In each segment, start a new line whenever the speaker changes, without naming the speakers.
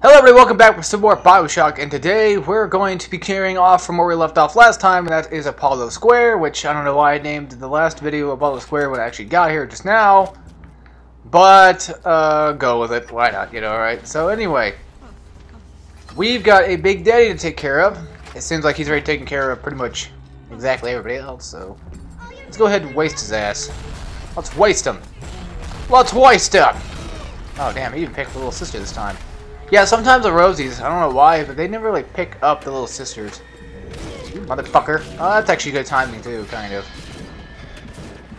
Hello everybody, welcome back with some more BioShock, and today we're going to be carrying off from where we left off last time, and that is Apollo Square, which I don't know why I named the last video Apollo Square when I actually got here just now, but go with it, why not, alright? So anyway, we've got a Big Daddy to take care of. It seems like he's already taken care of pretty much exactly everybody else, so let's go ahead and waste his ass. Let's waste him. Let's waste him! Oh damn, he even picked the little sister this time. Yeah, sometimes the Rosies, I don't know why, but they never really pick up the little sisters. You motherfucker. Oh, that's actually good timing too, kind of.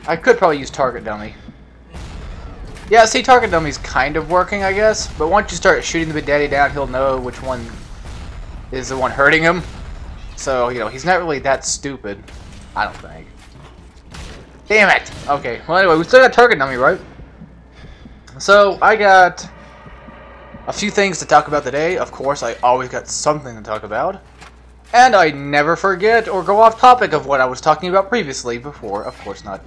I could probably use Target Dummy. Yeah, see, Target Dummy's kind of working, I guess. But once you start shooting the Big Daddy down, he'll know which one is the one hurting him. So, he's not really that stupid. I don't think. Damn it! Okay, well anyway, we still got Target Dummy, right? So, I got a few things to talk about today. Of course, I always got something to talk about. And I never forget or go off topic of what I was talking about previously before. Of course not.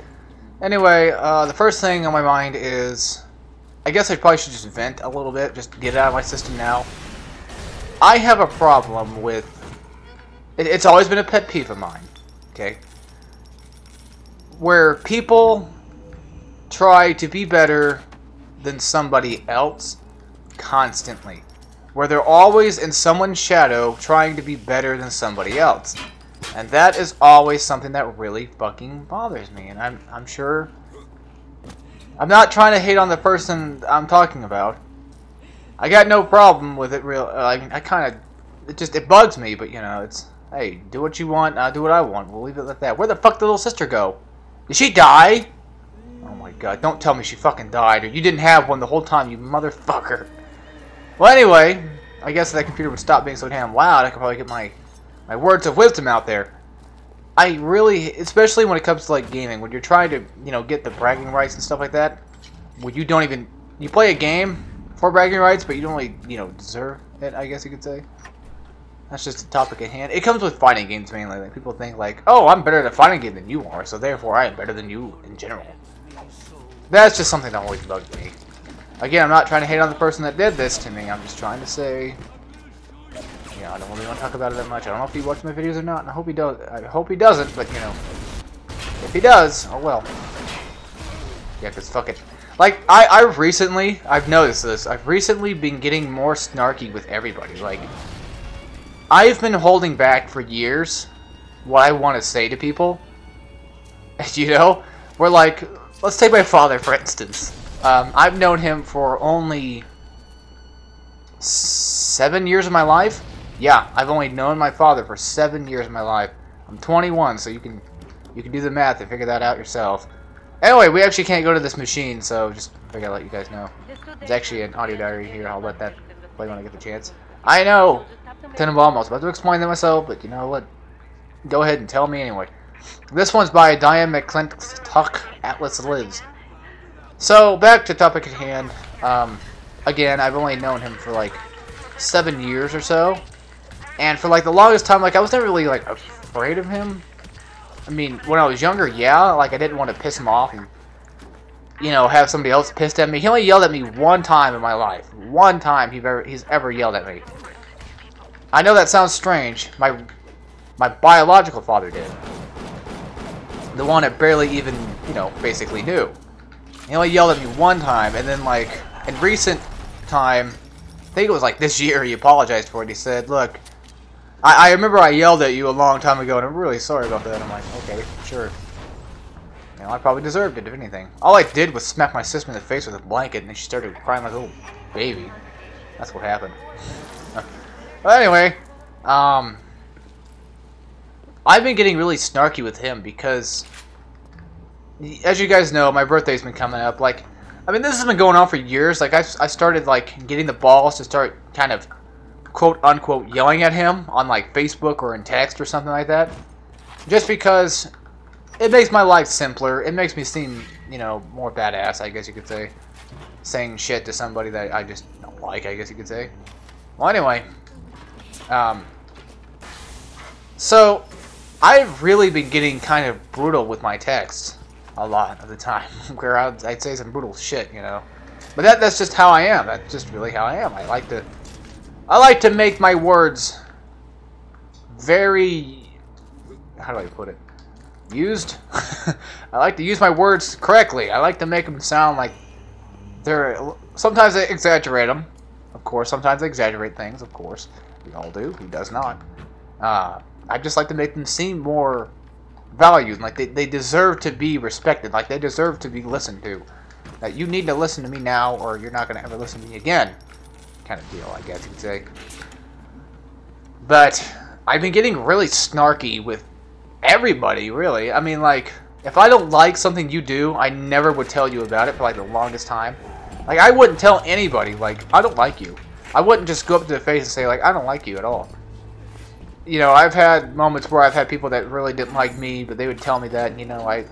Anyway, the first thing on my mind is, I guess I probably should just vent a little bit, just get it out of my system now. I have a problem with, it's always been a pet peeve of mine, okay? Where people try to be better than somebody else constantly, where they're always in someone's shadow trying to be better than somebody else, and that is always something that really fucking bothers me. And I'm sure I'm not trying to hate on the person I'm talking about. I got no problem with it. I kind of it bugs me, but it's, hey, do what you want, I'll do what I want. We'll leave it at that. Where the fuck did the little sister go? Did she die? Oh my god, don't tell me she fucking died, or you didn't have one the whole time, you motherfucker. Well, anyway, I guess if that computer would stop being so damn loud, I could probably get my words of wisdom out there. I really, especially when it comes to, like, gaming, when you're trying to, get the bragging rights and stuff like that, where you don't even, you play a game for bragging rights, but you don't really, deserve it, I guess you could say. That's just the topic at hand. It comes with fighting games mainly. Like, people think, like, oh, I'm better at a fighting game than you are, so therefore I am better than you in general. That's just something that always bugged me. Again, I'm not trying to hate on the person that did this to me. I'm just trying to say, I don't really want to talk about it that much. I don't know if he watched my videos or not, and I hope he does. I hope he doesn't, but if he does, oh well. Yeah, because fuck it. Like, I've noticed this. I've recently been getting more snarky with everybody. Like, I've been holding back for years what I want to say to people. Where, like, let's take my father, for instance. I've known him for only 7 years of my life. Yeah, I've only known my father for 7 years of my life. I'm 21, so you can do the math and figure that out yourself. Anyway, we actually can't go to this machine, so just figured I'd let you guys know. There's actually an audio diary here. I'll let that play when I get the chance. I know! Tenenbaum, I was about to explain that myself, but you know what? Go ahead and tell me anyway. This one's by Diane McClintock, Atlas Lives. So, back to topic at hand. Again, I've only known him for like 7 years or so. And for like the longest time, like, I was never really like afraid of him. I mean, when I was younger, yeah, like I didn't want to piss him off and, have somebody else pissed at me. He only yelled at me one time in my life. One time he's ever yelled at me. I know that sounds strange. My biological father did. The one that barely even, basically knew. He only yelled at me one time, and then, like, in recent time, I think it was like this year, he apologized for it. He said, look, I remember I yelled at you a long time ago, and I'm really sorry about that. I'm like, okay, sure. I probably deserved it, if anything. All I did was smack my sister in the face with a blanket, and she started crying like a little baby. That's what happened. But anyway, I've been getting really snarky with him because, as you guys know, my birthday's been coming up. Like, I mean, this has been going on for years. Like, I started, like, getting the balls to start kind of, quote-unquote, yelling at him on, like, Facebook or in text or something like that. Just because it makes my life simpler. It makes me seem, more badass, I guess you could say. Saying shit to somebody that I just don't like, I guess you could say. Well, anyway. So, I've really been getting kind of brutal with my texts. A lot of the time, where I'd say some brutal shit, But that's just how I am. That's just really how I am. I like to I like to make my words very... How do I put it? Used? I like to use my words correctly. I like to make them sound like they're... Sometimes I exaggerate them. Of course, sometimes I exaggerate things, of course. We all do. Who does not? I just like to make them seem more valued. Like they deserve to be respected. Like they deserve to be listened to. That you need to listen to me now or you're not going to ever listen to me again. Kind of deal, I guess you could say. But I've been getting really snarky with everybody, really. I mean, like, if I don't like something you do, I never would tell you about it for, like, the longest time. Like, I wouldn't tell anybody, like, I don't like you. I wouldn't just go up to their face and say, like, I don't like you at all. You know, I've had moments where I've had people that really didn't like me, but they would tell me that, and, you know, I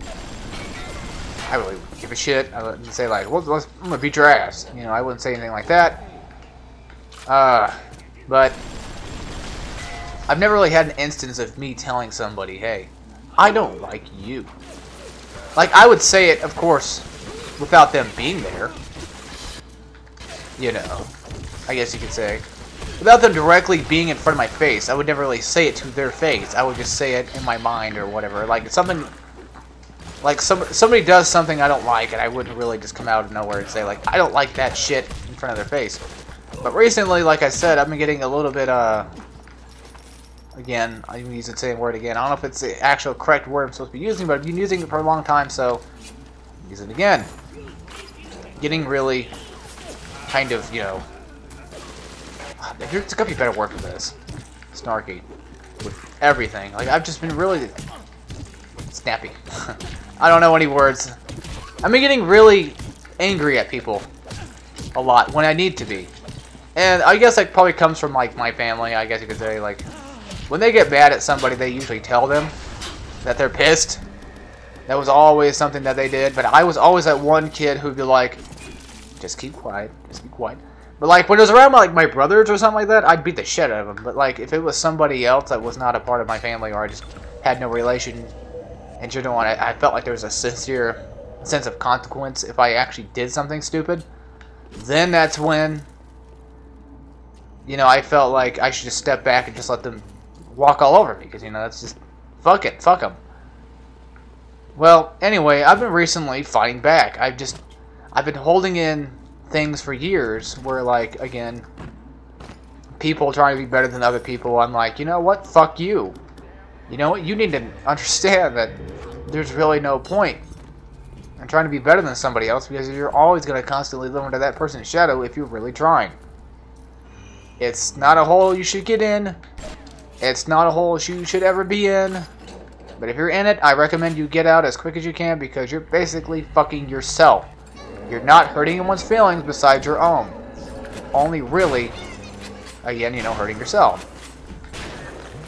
really wouldn't give a shit. I wouldn't say, like, well, I'm gonna beat your ass. You know, I wouldn't say anything like that. But I've never really had an instance of me telling somebody, hey, I don't like you. Like, I would say it, of course, without them being there. You know, I guess you could say. Without them directly being in front of my face, I would never really say it to their face. I would just say it in my mind or whatever. Like, it's something... Like, somebody does something I don't like, and I wouldn't really just come out of nowhere and say, like, I don't like that shit in front of their face. But recently, like I said, I've been getting a little bit, again, I'm using the same word again. I don't know if it's the actual correct word I'm supposed to be using, but I've been using it for a long time, so I'm using it again. Getting really kind of, you know, there's got to be a better word for this. Snarky. With everything. Like, I've just been really snappy. I don't know any words. I've been getting really angry at people a lot when I need to be. And I guess that probably comes from, like, my family, I guess you could say. Like, when they get mad at somebody, they usually tell them that they're pissed. That was always something that they did. But I was always that one kid who'd be like, just keep quiet, just be quiet. But, like, when it was around, like, my brothers or something like that, I'd beat the shit out of them. But, like, if it was somebody else that was not a part of my family or I just had no relation and you know, I felt like there was a sincere sense of consequence if I actually did something stupid, then that's when, you know, I felt like I should just step back and just let them walk all over me. Because, you know, that's just, fuck it, fuck them. Well, anyway, I've been recently fighting back. I've been holding in things for years where, like, again, people trying to be better than other people, I'm like, you know what, fuck you. You know what, you need to understand that there's really no point in trying to be better than somebody else because you're always going to constantly live under that person's shadow if you're really trying. It's not a hole you should get in. It's not a hole you should ever be in. But if you're in it, I recommend you get out as quick as you can because you're basically fucking yourself. You're not hurting anyone's feelings besides your own. Only really, again, you know, hurting yourself.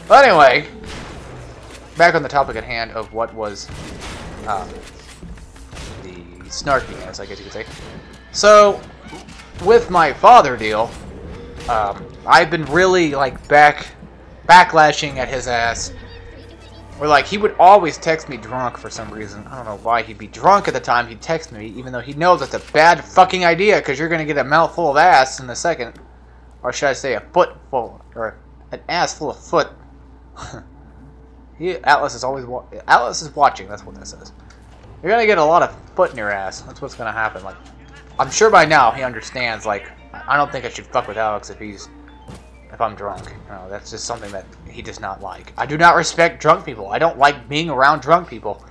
But anyway, back on the topic at hand of what was the snarkiness, I guess you could say. So, with my father deal, I've been really, like, backlashing at his ass. Where, like, he would always text me drunk for some reason. I don't know why he'd be drunk at the time he'd text me, even though he knows that's a bad fucking idea, because you're going to get a mouthful of ass in a second. Or should I say a foot full, or an ass full of foot. Atlas is watching, that's what that says. You're going to get a lot of foot in your ass. That's what's going to happen. Like, I'm sure by now he understands, like, I don't think I should fuck with Alex if I'm drunk. You know, that's just something that he does not like. I do not respect drunk people. I don't like being around drunk people.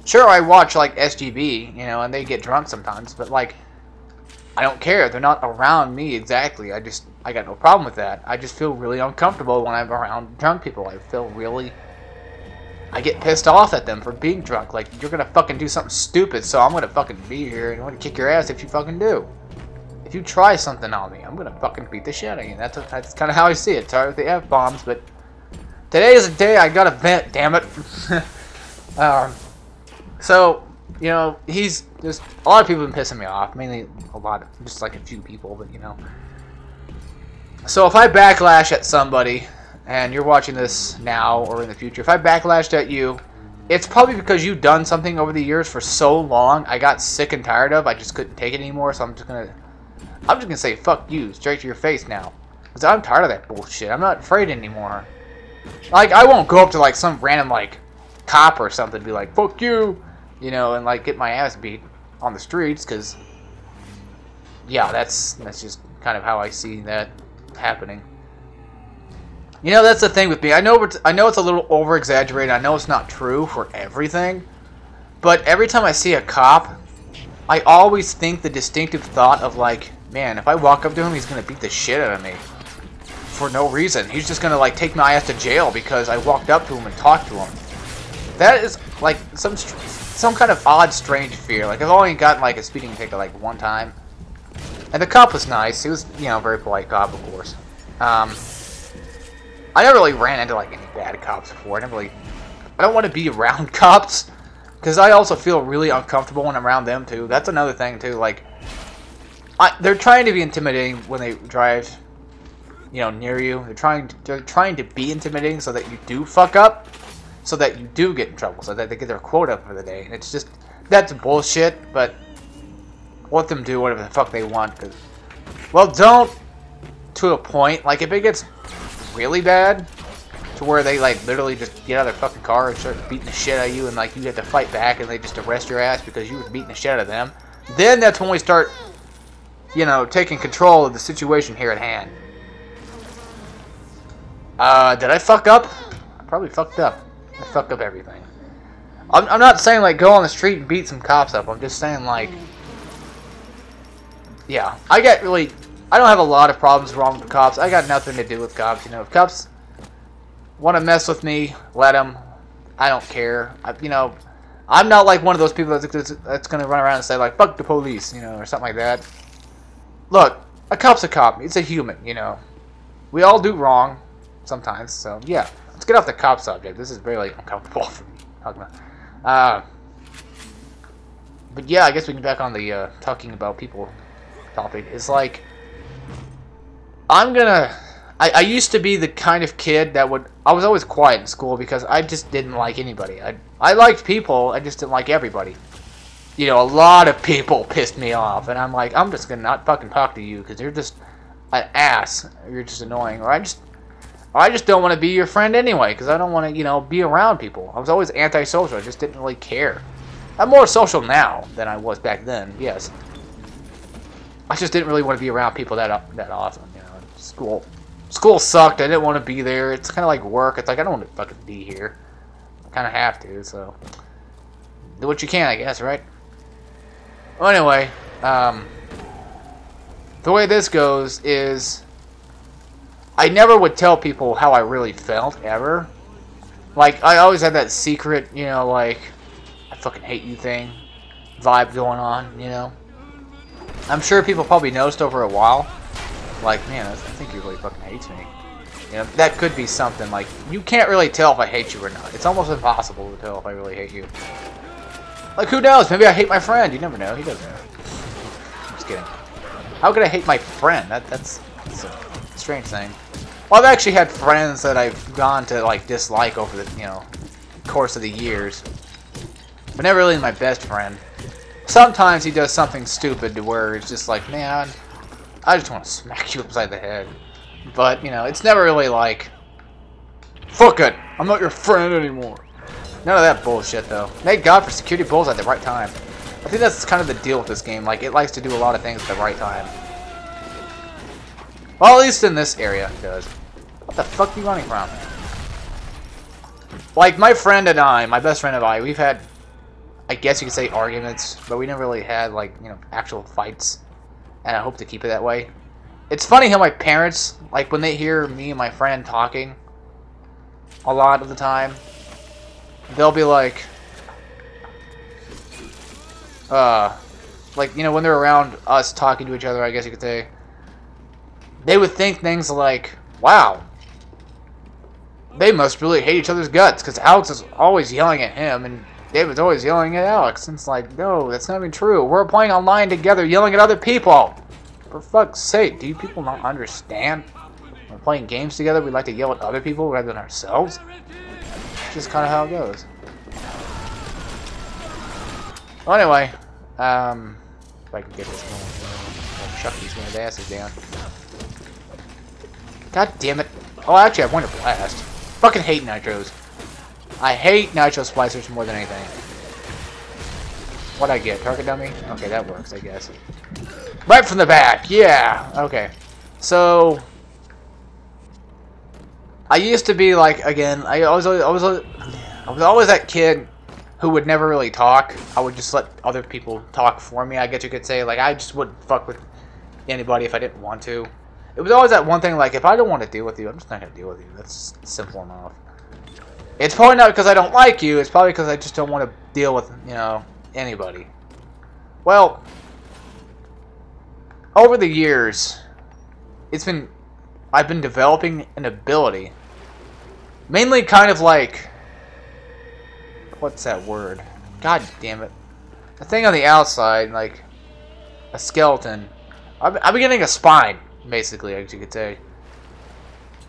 Sure, I watch, like, SGB, you know, and they get drunk sometimes, but, like, I don't care. They're not around me exactly. I got no problem with that. I just feel really uncomfortable when I'm around drunk people. I get pissed off at them for being drunk. Like, you're gonna fucking do something stupid, so I'm gonna fucking be here and I'm gonna kick your ass if you fucking do. If you try something on me, I'm gonna fucking beat the shit out of you. That's kind of how I see it. Sorry with the F-bombs, but today is a day I gotta vent, damn it. So, you know, there's a lot of people have been pissing me off. Mainly just like a few people, but, you know. So if I backlash at somebody, and you're watching this now or in the future, if I backlashed at you, it's probably because you've done something over the years for so long, I got sick and tired of, I just couldn't take it anymore, so I'm just gonna say fuck you straight to your face now. Because I'm tired of that bullshit. I'm not afraid anymore. Like, I won't go up to, like, some random, like, cop or something and be like, fuck you, you know, and, like, get my ass beat on the streets, because, yeah, that's just kind of how I see that happening. You know, that's the thing with me. I know it's a little over-exaggerated. I know it's not true for everything, but every time I see a cop, I always think the distinctive thought of, like, man, if I walk up to him, he's going to beat the shit out of me. For no reason. He's just going to, like, take my ass to jail because I walked up to him and talked to him. That is, like, some kind of odd, strange fear. Like, I've only gotten, like, a speeding ticket, like, one time. And the cop was nice. He was, you know, a very polite cop, of course. I never really ran into, like, any bad cops before. I don't want to be around cops. Because I also feel really uncomfortable when I'm around them, too. That's another thing, too. Like, they're trying to be intimidating when they drive, you know, near you. They're trying to be intimidating so that you do fuck up, so that you do get in trouble, so that they get their quota for the day. And it's just, that's bullshit, but let them do whatever the fuck they want. Cause, well, don't to a point. Like, if it gets really bad, to where they, like, literally just get out of their fucking car and start beating the shit out of you, and, like, you have to fight back, and they just arrest your ass because you were beating the shit out of them, then that's when we start, you know, taking control of the situation here at hand. Did I fuck up? I probably fucked up. I fucked up everything. I'm not saying, like, go on the street and beat some cops up. I'm just saying, like, yeah. I don't have a lot of problems wrong with cops. I got nothing to do with cops. You know, if cops want to mess with me, let them. I don't care. You know, I'm not like one of those people that's going to run around and say, like, fuck the police, you know, or something like that. Look, a cop's a cop. It's a human, you know. We all do wrong sometimes, so yeah. Let's get off the cop subject. This is really uncomfortable for me talking about. But yeah, I guess we can get back on the talking about people topic. It's like, I used to be the kind of kid that I was always quiet in school because I just didn't like anybody. I liked people, I just didn't like everybody. You know, a lot of people pissed me off, and I'm like, I'm just gonna not fucking talk to you because you're just an ass. You're just annoying, or I just don't want to be your friend anyway because I don't want to, you know, be around people. I was always antisocial. I just didn't really care. I'm more social now than I was back then. Yes, I just didn't really want to be around people that often. You know, school sucked. I didn't want to be there. It's kind of like work. It's like I don't want to fucking be here. I kind of have to. So do what you can, I guess, right? Well, anyway, the way this goes is I never would tell people how I really felt, ever. Like, I always had that secret, you know, like, I fucking hate you thing vibe going on, you know? I'm sure people probably noticed over a while, like, man, I think he really fucking hates me. You know, that could be something, like, you can't really tell if I hate you or not. It's almost impossible to tell if I really hate you. Like, who knows? Maybe I hate my friend. You never know. He doesn't know. I'm just kidding. How could I hate my friend? That's a strange thing. Well, I've actually had friends that I've gone to, like, dislike over the, you know, course of the years. But never really my best friend. Sometimes he does something stupid to where it's just like, man, I just want to smack you upside the head. But, you know, it's never really like, fuck it, I'm not your friend anymore. None of that bullshit, though. Thank God for security bulls at the right time. I think that's kind of the deal with this game. Like, it likes to do a lot of things at the right time. Well, at least in this area, it does. What the fuck are you running from? Like, my friend and I, my best friend and I, we've had, I guess you could say, arguments, but we never really had, like, you know, actual fights. And I hope to keep it that way. It's funny how my parents, like, when they hear me and my friend talking a lot of the time, they'll be like, you know, when they're around us talking to each other, I guess you could say, they would think things like, wow, they must really hate each other's guts, because Alex is always yelling at him, and David's always yelling at Alex. And it's like, no, that's not even true. We're playing online together, yelling at other people. For fuck's sake, do you people not understand? We're playing games together, we like to yell at other people rather than ourselves. It's just kind of how it goes. Well, anyway, if I can get this going, I'll chuck these men's asses down. God damn it. Oh, actually, I want to blast. Fucking hate nitros. I hate nitro splicers more than anything. What'd I get? Target dummy? Okay, that works, I guess. Right from the back! Yeah! Okay. So... I used to be like, again, I was always that kid who would never really talk. I would just let other people talk for me, I guess you could say. Like, I just wouldn't fuck with anybody if I didn't want to. It was always that one thing, like, if I don't want to deal with you, I'm just not going to deal with you. That's simple enough. It's probably not because I don't like you. It's probably because I just don't want to deal with, you know, anybody. Well, over the years, I've been developing an ability. Mainly kind of like, what's that word? God damn it. A thing on the outside, like a skeleton. I'm getting a spine, basically, as you could say.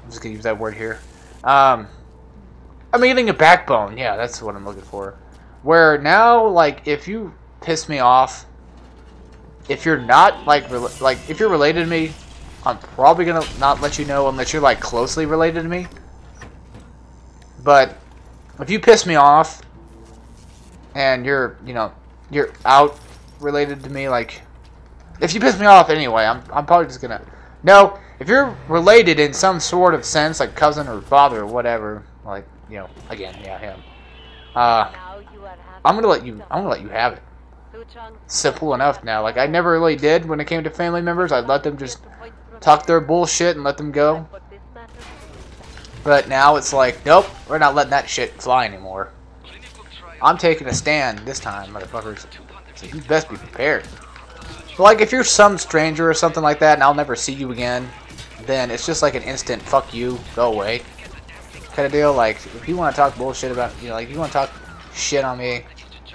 I'm just gonna use that word here. I'm getting a backbone. Yeah, that's what I'm looking for. Where now, like, if you piss me off, if you're not like if you're related to me, I'm probably gonna not let you know unless you're like closely related to me. But if you piss me off and you're out related to me, like if you piss me off anyway, I'm probably just gonna no. If you're related in some sort of sense, like cousin or father or whatever, like again, yeah, him. I'm gonna let you have it. Simple enough now. Like I never really did when it came to family members. I'd let them just talk their bullshit and let them go. But now it's like, nope, we're not letting that shit fly anymore. I'm taking a stand this time, motherfuckers. So you best be prepared. But like, if you're some stranger or something like that and I'll never see you again, then it's just like an instant, fuck you, go away kind of deal. Like, if you want to talk bullshit about, like, if you want to talk shit on me,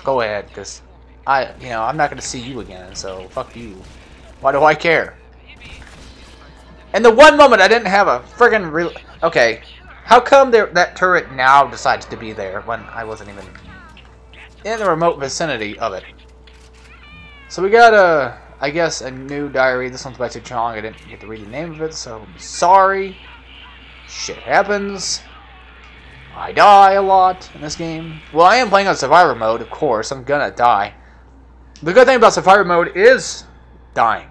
go ahead, because I'm not going to see you again, so fuck you. Why do I care? And the one moment I didn't have a friggin' real... Okay, how come that turret now decides to be there when I wasn't even in the remote vicinity of it? So we got I guess, a new diary. This one's by Too Chong. I didn't get to read the name of it, so sorry. Shit happens. I die a lot in this game. Well, I am playing on survivor mode, of course. I'm gonna die. The good thing about survivor mode is dying.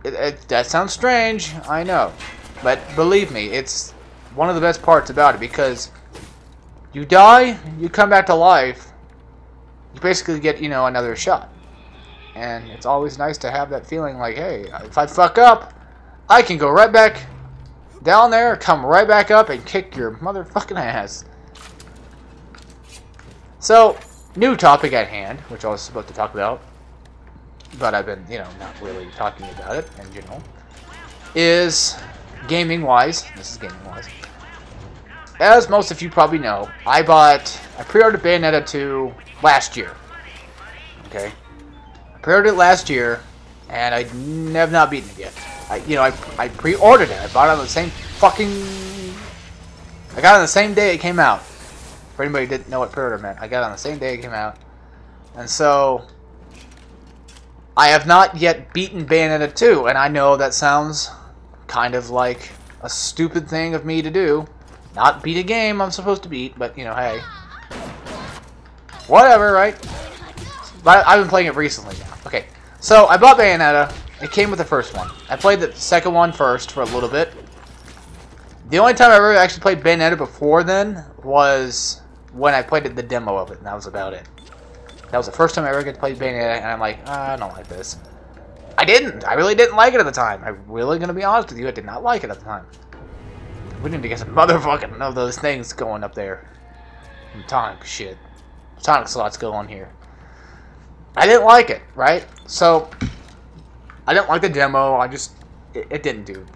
That sounds strange, I know. But believe me, it's one of the best parts about it, because you die, you come back to life, you basically get, another shot. And it's always nice to have that feeling like, hey, if I fuck up, I can go right back down there, come right back up, and kick your motherfucking ass. So, new topic at hand, which I was supposed to talk about, but I've been, not really talking about it in general, is gaming-wise. This is gaming-wise. As most of you probably know, I pre-ordered Bayonetta 2 last year. Okay? I pre-ordered it last year, and I have not beaten it yet. I pre-ordered it. I bought it on the same fucking... I got it on the same day it came out. For anybody who didn't know what pre-order meant, I got it on the same day it came out. And so... I have not yet beaten Bayonetta 2, and I know that sounds kind of like a stupid thing of me to do. Not beat a game I'm supposed to beat, but, hey. Whatever, right? But I've been playing it recently now. Okay, so I bought Bayonetta. It came with the first one. I played the second one first for a little bit. The only time I ever actually played Bayonetta before then was when I played the demo of it, and that was about it. That was the first time I ever got to play Bayonetta, and I'm like, I don't like this. I didn't. I really didn't like it at the time. I'm really going to be honest with you. I did not like it at the time. We need to get some motherfucking of those things going up there. Some tonic shit. Tonic slots go on here. I didn't like it, right? So, I didn't like the demo. It didn't do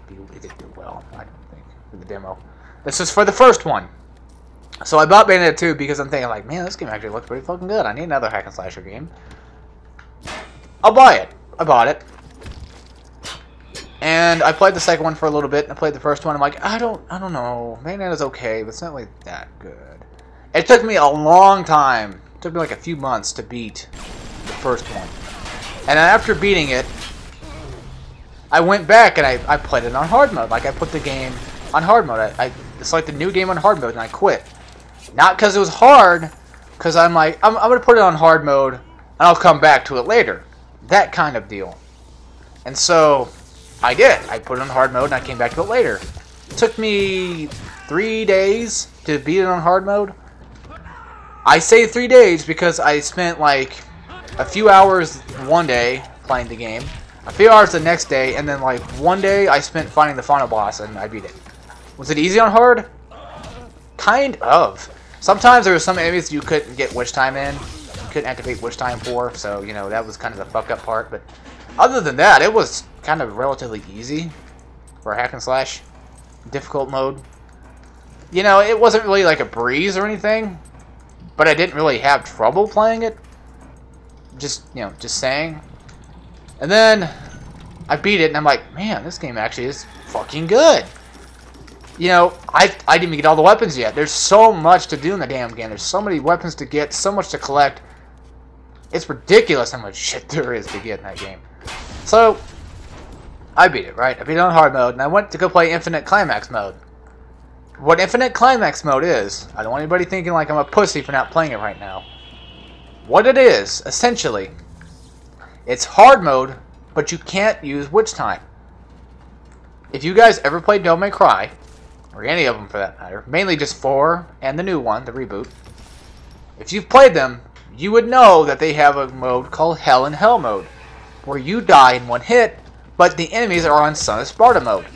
well, I don't think, for the demo. This is for the first one. So I bought Bayonetta 2 because I'm thinking, like, man, this game actually looks pretty fucking good. I need another hack and slasher game. I'll buy it. I bought it. And I played the second one for a little bit, and I played the first one. I'm like, I don't know. Bayonetta's okay, but it's not like that good. It took me a long time. It took me like a few months to beat the first one. And then after beating it, I went back and I played it on hard mode. Like, I put the game on hard mode. It's like the new game on hard mode, and I quit. Not because it was hard, because I'm like, I'm going to put it on hard mode, and I'll come back to it later. That kind of deal. And so, I did. I put it on hard mode, and I came back to it later. It took me 3 days to beat it on hard mode. I say 3 days because I spent like a few hours one day playing the game, a few hours the next day, and then like one day I spent finding the final boss and I beat it. Was it easy on hard? Kind of. Sometimes there were some enemies you couldn't get witch time in. You couldn't activate witch time for, so you know that was kind of the fuck up part. But other than that, it was kind of relatively easy for a hack and slash difficult mode. You know, it wasn't really like a breeze or anything, but I didn't really have trouble playing it. Just, you know, just saying. And then I beat it, and I'm like, man, this game actually is fucking good. You know, I didn't even get all the weapons yet. There's so much to do in the damn game. There's so many weapons to get, so much to collect. It's ridiculous how much shit there is to get in that game. So, I beat it, right? I beat it on hard mode, and I went to go play Infinite Climax mode. What Infinite Climax mode is, I don't want anybody thinking like I'm a pussy for not playing it right now. What it is, essentially, it's hard mode, but you can't use witch time. If you guys ever played Devil May Cry, or any of them for that matter, mainly just 4 and the new one, the reboot, if you've played them, you would know that they have a mode called Hell in Hell mode, where you die in one hit, but the enemies are on Son of Sparta mode.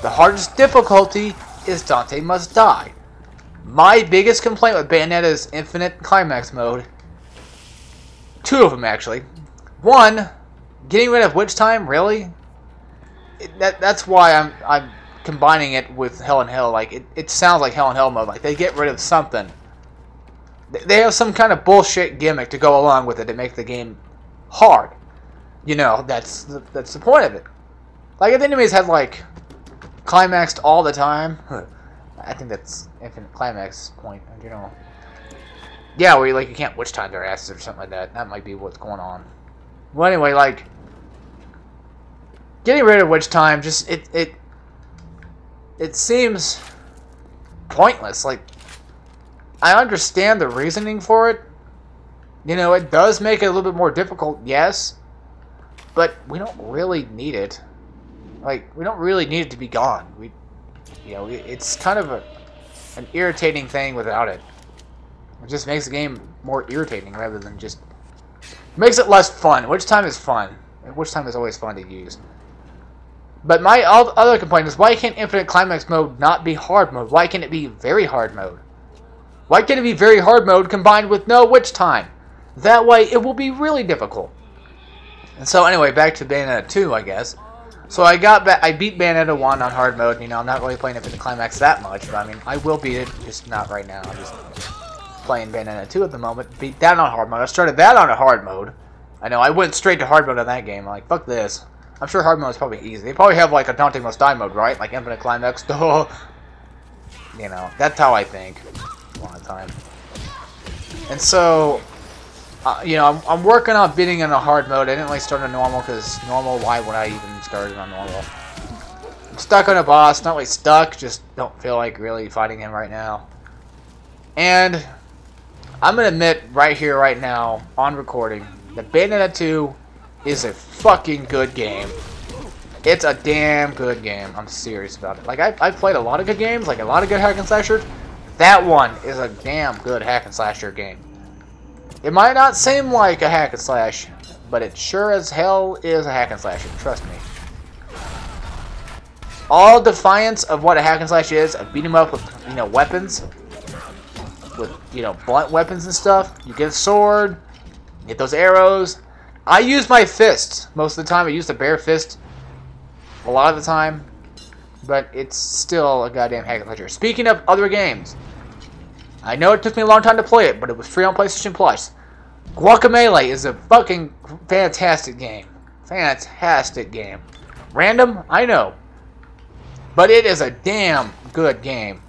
The hardest difficulty is Dante Must Die. My biggest complaint with Bayonetta's Infinite Climax mode, 2 of them actually. 1, getting rid of witch time, really? That's why I'm combining it with Hell in Hell. Like it sounds like Hell in Hell mode. Like they get rid of something. They have some kind of bullshit gimmick to go along with it to make the game hard. You know, that's the point of it. Like if the enemies had like climaxed all the time, I think that's Infinite Climax point. You know, yeah, where you can't witch time their asses or something like that. That might be what's going on. Well, anyway, like getting rid of witch time, just it seems pointless. Like I understand the reasoning for it. You know, it does make it a little bit more difficult, yes, but we don't really need it. Like, we don't really need it to be gone. You know, it's kind of an irritating thing without it. It just makes the game more irritating rather than just makes it less fun. Witch time is fun. Witch time is always fun to use. But my other complaint is, why can't Infinite Climax mode not be hard mode? Why can't it be very hard mode? Why can't it be very hard mode combined with no witch time? That way, it will be really difficult. And so, anyway, back to Bayonetta 2, I guess. So I beat Bayonetta 1 on hard mode. You know, I'm not really playing Infinite Climax that much, but I mean, I will beat it, just not right now. I'm just playing Bayonetta 2 at the moment. Beat that on hard mode. I started that on a hard mode. I know, I went straight to hard mode on that game. I'm like, fuck this. I'm sure hard mode is probably easy. They probably have like a Dante Must Die mode, right? Like Infinite Climax. You know, that's how I think a lot of the time. And so, you know, I'm working on beating in a hard mode. I didn't really start on normal because normal, why would I even start it on normal? I'm stuck on a boss. Not really stuck, just don't feel like really fighting him right now. And I'm going to admit right here, right now, on recording, that Bayonetta 2 is a fucking good game. It's a damn good game. I'm serious about it. Like, I've played a lot of good games, like a lot of good hack and slashers. That one is a damn good hack and slasher game. It might not seem like a hack and slash, but it sure as hell is a hack and slasher. Trust me. All defiance of what a hack and slash is, of beating them up with, you know, weapons, with, you know, blunt weapons and stuff. You get a sword, you get those arrows. I use my fists most of the time. I use the bare fist a lot of the time, but it's still a goddamn hack and slasher. Speaking of other games, I know it took me a long time to play it, but it was free on PlayStation Plus. Guacamelee is a fucking fantastic game. Fantastic game. Random? I know. But it is a damn good game.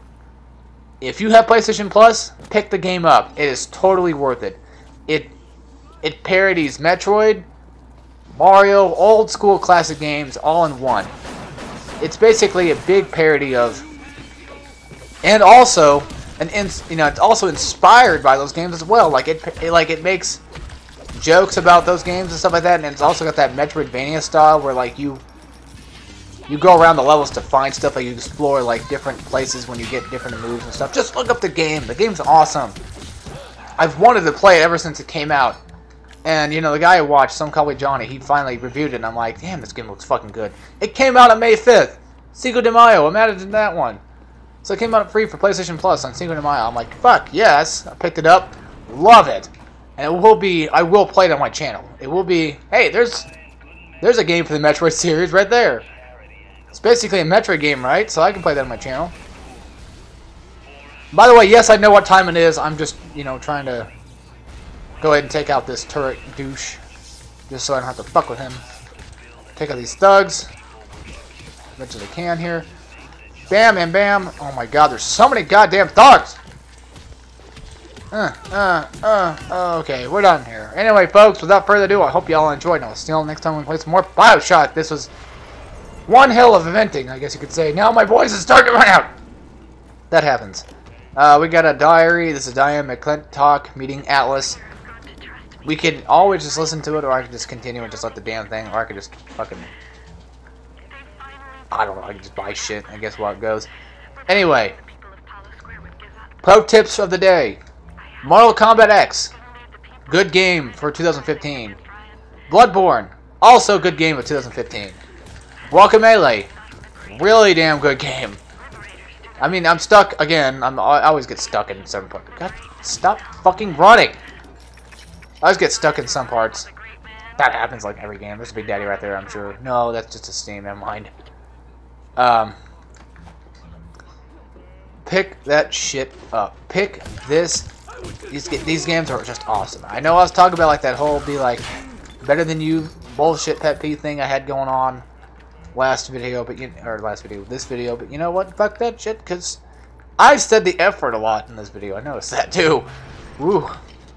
If you have PlayStation Plus, pick the game up. It is totally worth it. It parodies Metroid, Mario, old school classic games all in one. It's basically a big parody of and also, it's also inspired by those games as well. Like it makes jokes about those games and stuff like that, and it's also got that Metroidvania style where like you go around the levels to find stuff, like you explore like different places when you get different moves and stuff. Just look up the game. The game's awesome. I've wanted to play it ever since it came out. And, the guy I watched, Some Call Me Johnny, he finally reviewed it, and I'm like, damn, this game looks fucking good. It came out on May 5th. Cinco de Mayo. Imagine that one. So it came out free for PlayStation Plus on Cinco de Mayo. I'm like, fuck, yes. I picked it up. Love it. And I will play it on my channel. It will be, hey, there's a game for the Metroid series right there. It's basically a Metroid game, right? So I can play that on my channel. By the way, yes, I know what time it is. I'm just, trying to go ahead and take out this turret douche. Just so I don't have to fuck with him. Take out these thugs. As much as I can here. Bam and bam. Oh my god, there's so many goddamn thugs! Okay, we're done here. Anyway, folks, without further ado, I hope you all enjoyed. And I'll see you all next time we play some more BioShock. This was one hell of eventing, I guess you could say. Now my voice is starting to run out! That happens. We got a diary. This is Diane McClintock meeting Atlas. We could always just listen to it, or I could just continue and just let the damn thing, or I could just fucking... I don't know, I could just buy shit, I guess, while it goes. Anyway. Pro tips of the day. Mortal Kombat X. Good game for 2015. Bloodborne. Also good game of 2015. Guacamelee. Really damn good game. I mean, I'm stuck again. I always get stuck in certain parts. God, stop fucking running. I always get stuck in some parts. That happens like every game. There's a Big Daddy right there, I'm sure. No, that's just a Steam. Never mind. Pick that shit up. Pick this. These games are just awesome. I know I was talking about like that whole be like better than you bullshit pet peeve thing I had going on this video, but you know what? Fuck that shit, because I've said the F word a lot in this video. I noticed that too. Woo.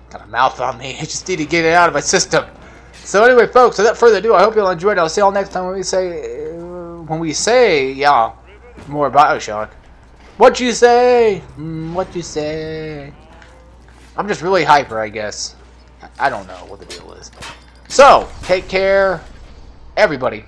Got a mouth on me. I just need to get it out of my system. So anyway, folks, without further ado, I hope you all enjoyed it. I'll see you all next time when we say, yeah, more BioShock. What you say? What you say? I'm just really hyper, I guess. I don't know what the deal is. So, take care, everybody.